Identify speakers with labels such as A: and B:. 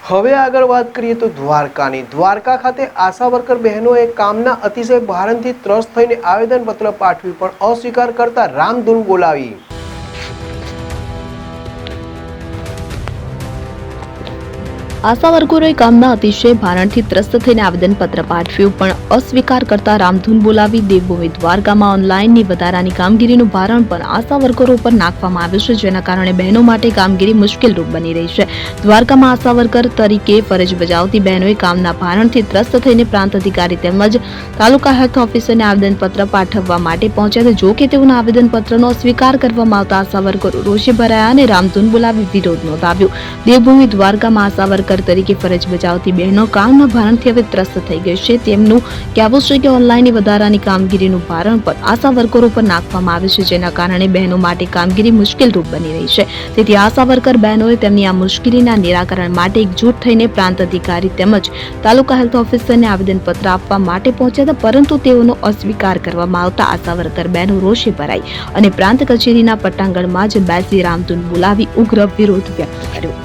A: હવે આગળ વાત કરીએ તો દ્વારકા ખાતે આશા વર્કર બહેનોએ કામના અતિશય ભારણથી ત્રસ્ત થઈને આવેદનપત્ર પાઠવ્યું પણ અસ્વીકાર કરતા રામધૂન બોલાવી।
B: આશા વર્કરોએ કામના અતિશય ભારણથી ત્રસ્ત થઈને આવેદનપત્ર પાઠવ્યું પણ અસ્વીકાર કરતા રામધૂન બોલાવી। દેવભૂમિ દ્વારકામાં ઓનલાઈનની વધારાની કામગીરીનું ભારણ પણ આશા વર્કરો ઉપર નાખવામાં આવ્યું છે, જેના કારણે બહેનો માટે કામગીરી મુશ્કેલરૂપ બની રહી છે। દ્વારકામાં આશા વર્કર તરીકે ફરજ બજાવતી બહેનોએ કામના ભારણથી ત્રસ્ત થઈને પ્રાંત અધિકારી તેમજ તાલુકા હેલ્થ ઓફિસરને આવેદનપત્ર પાઠવવા માટે પહોંચ્યા હતા, જો કે તેઓના આવેદનપત્રનો અસ્વીકાર કરવામાં આવતા આશા વર્કરો રોષે ભરાયા અને રામધૂન બોલાવી વિરોધ નોંધાવ્યો। દેવભૂમિ દ્વારકામાં આશા વર્કર તરીકે ફરજ બજાવતી બહેનો કામના ભારણથી હવે ત્રસ્ત થઈ ગઈ છે। તેમનું કહેવું છે કે ઓનલાઈનની વધારાની કામગીરીનું ભારણ પણ આશા વર્કરો પર નાખવામાં આવે છે, જેના કારણે બહેનો માટે કામગીરી મુશ્કેલરૂપ બની રહી છે। તેથી આશા વર્કર બહેનોએ તેમની આ મુશ્કેલીના નિરાકરણ માટે એકજૂટ થઈને પ્રાંત અધિકારી તેમજ તાલુકા હેલ્થ ઓફિસરને આવેદનપત્ર આપવા માટે પહોંચ્યા હતા, પરંતુ તેઓનો અસ્વીકાર કરવામાં આવતા આશા વર્કર બહેનો રોષે ભરાઈ અને પ્રાંત કચેરીના પટાંગણમાં જ બેસી રામધૂન બોલાવી ઉગ્ર વિરોધ વ્યક્ત કર્યો।